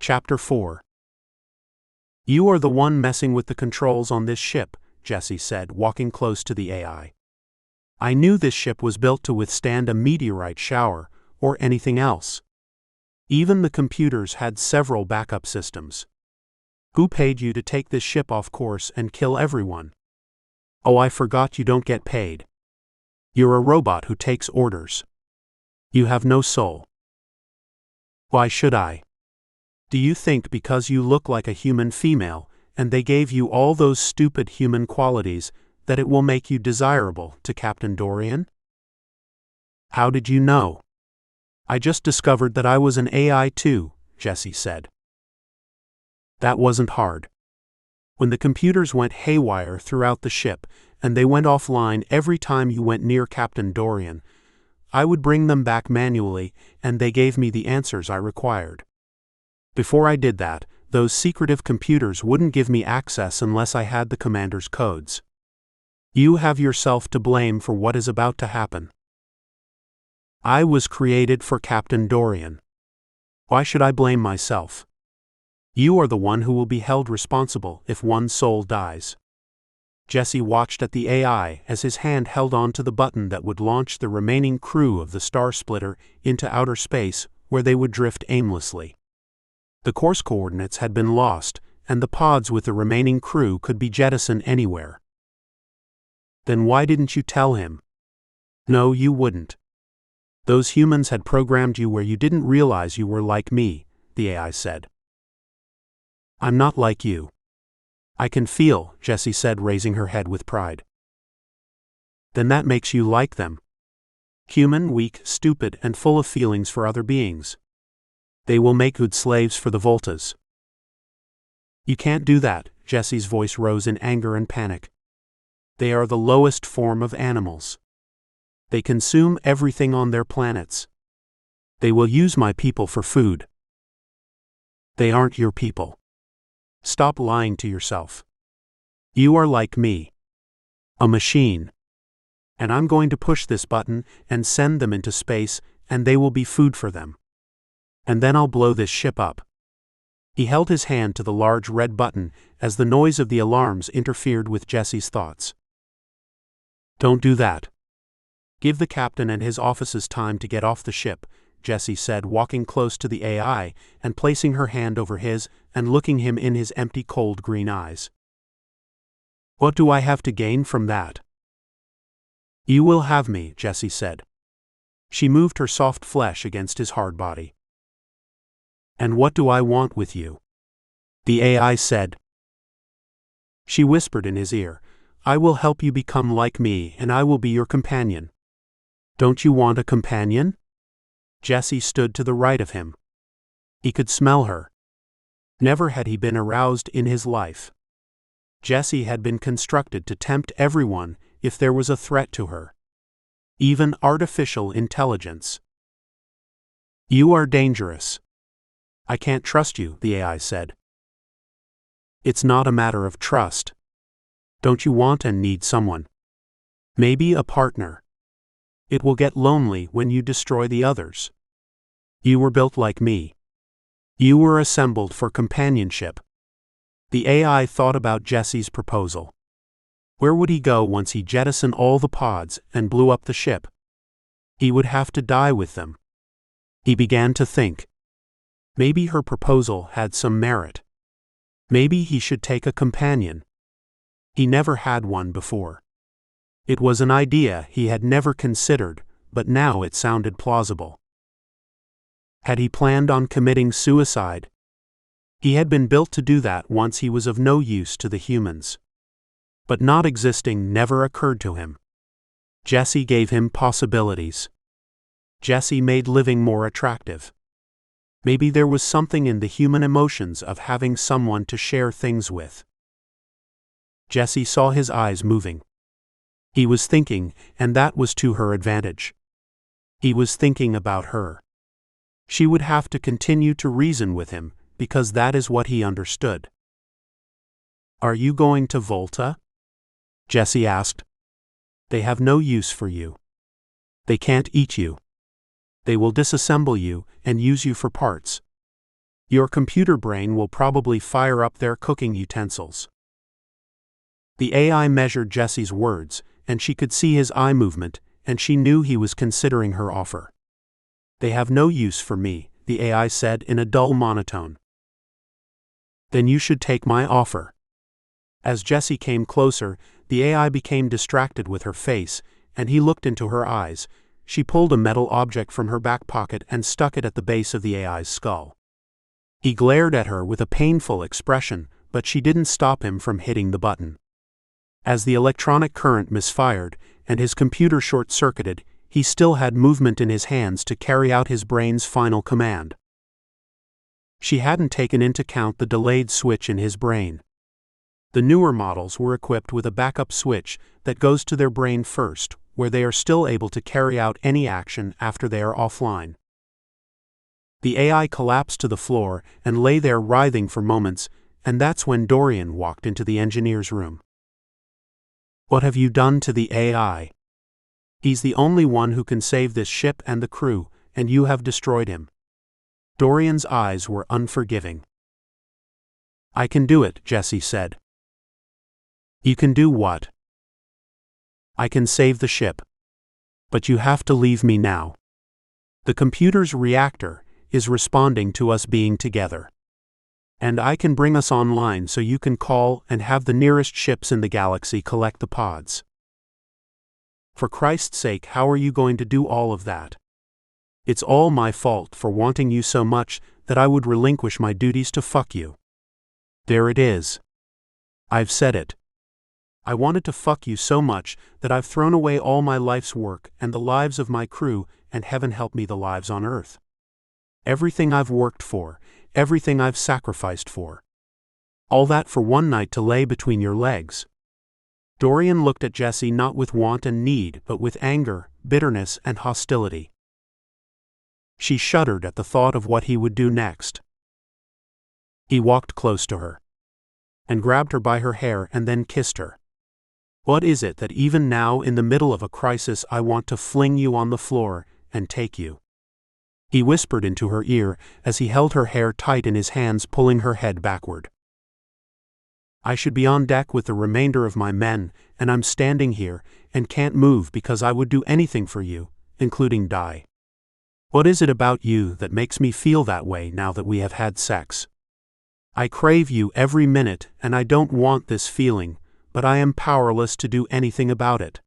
Chapter 4. "You are the one messing with the controls on this ship," Jessie said, walking close to the AI. "I knew this ship was built to withstand a meteorite shower, or anything else. Even the computers had several backup systems. Who paid you to take this ship off course and kill everyone? Oh, I forgot you don't get paid. You're a robot who takes orders. You have no soul. Why should I? Do you think because you look like a human female, and they gave you all those stupid human qualities, that it will make you desirable to Captain Dorian? How did you know?" "I just discovered that I was an AI too," Jessie said. "That wasn't hard. When the computers went haywire throughout the ship, and they went offline every time you went near Captain Dorian, I would bring them back manually, and they gave me the answers I required. Before I did that, those secretive computers wouldn't give me access unless I had the commander's codes. You have yourself to blame for what is about to happen. I was created for Captain Dorian. Why should I blame myself? You are the one who will be held responsible if one soul dies." Jessie watched at the AI as his hand held on to the button that would launch the remaining crew of the Star Splitter into outer space, where they would drift aimlessly. The course coordinates had been lost, and the pods with the remaining crew could be jettisoned anywhere. "Then why didn't you tell him?" "No, you wouldn't. Those humans had programmed you where you didn't realize you were like me," the AI said. "I'm not like you. I can feel," Jessie said, raising her head with pride. "Then that makes you like them. Human, weak, stupid, and full of feelings for other beings. They will make good slaves for the Voltas." "You can't do that," Jessie's voice rose in anger and panic. "They are the lowest form of animals. They consume everything on their planets. They will use my people for food. They aren't your people. Stop lying to yourself. You are like me. A machine. And I'm going to push this button and send them into space, and they will be food for them. And then I'll blow this ship up." He held his hand to the large red button as the noise of the alarms interfered with Jessie's thoughts. "Don't do that. Give the captain and his officers time to get off the ship," Jessie said, walking close to the AI and placing her hand over his and looking him in his empty, cold green eyes. "What do I have to gain from that?" "You will have me," Jessie said. She moved her soft flesh against his hard body. "And what do I want with you?" the AI said. She whispered in his ear, "I will help you become like me, and I will be your companion." "Don't you want a companion?" Jessie stood to the right of him. He could smell her. Never had he been aroused in his life. Jessie had been constructed to tempt everyone if there was a threat to her. Even artificial intelligence. "You are dangerous. I can't trust you," the AI said. "It's not a matter of trust. Don't you want and need someone? Maybe a partner? It will get lonely when you destroy the others. You were built like me. You were assembled for companionship." The AI thought about Jessie's proposal. Where would he go once he jettisoned all the pods and blew up the ship? He would have to die with them. He began to think. Maybe her proposal had some merit. Maybe he should take a companion. He never had one before. It was an idea he had never considered, but now it sounded plausible. Had he planned on committing suicide? He had been built to do that once he was of no use to the humans. But not existing never occurred to him. Jessie gave him possibilities. Jessie made living more attractive. Maybe there was something in the human emotions of having someone to share things with. Jessie saw his eyes moving. He was thinking, and that was to her advantage. He was thinking about her. She would have to continue to reason with him, because that is what he understood. "Are you going to Volta?" Jessie asked. "They have no use for you. They can't eat you. They will disassemble you and use you for parts. Your computer brain will probably fire up their cooking utensils. The AI measured Jessie's words, and she could see his eye movement, and she knew he was considering her offer. They have no use for me, the AI said in a dull monotone. Then you should take my offer. As Jessie came closer, the AI became distracted with her face, and he looked into her eyes. She pulled a metal object from her back pocket and stuck it at the base of the AI's skull. He glared at her with a painful expression, but she didn't stop him from hitting the button. As the electronic current misfired, and his computer short-circuited, he still had movement in his hands to carry out his brain's final command. She hadn't taken into account the delayed switch in his brain. The newer models were equipped with a backup switch that goes to their brain first, where they are still able to carry out any action after they are offline. The AI collapsed to the floor and lay there writhing for moments, and that's when Dorian walked into the engineer's room. What have you done to the AI? He's the only one who can save this ship and the crew, and you have destroyed him. Dorian's eyes were unforgiving. I can do it, Jessie said. You can do what? I can save the ship. But you have to leave me now. The computer's reactor is responding to us being together. And I can bring us online so you can call and have the nearest ships in the galaxy collect the pods. For Christ's sake, how are you going to do all of that? It's all my fault for wanting you so much that I would relinquish my duties to fuck you. There it is. I've said it. I wanted to fuck you so much that I've thrown away all my life's work and the lives of my crew, and heaven help me, the lives on Earth. Everything I've worked for, everything I've sacrificed for. All that for one night to lay between your legs. Dorian looked at Jessie not with want and need, but with anger, bitterness, and hostility. She shuddered at the thought of what he would do next. He walked close to her and grabbed her by her hair and then kissed her. What is it that even now, in the middle of a crisis, I want to fling you on the floor and take you? He whispered into her ear as he held her hair tight in his hands, pulling her head backward. I should be on deck with the remainder of my men, and I'm standing here and can't move because I would do anything for you, including die. What is it about you that makes me feel that way now that we have had sex? I crave you every minute, and I don't want this feeling, but I am powerless to do anything about it.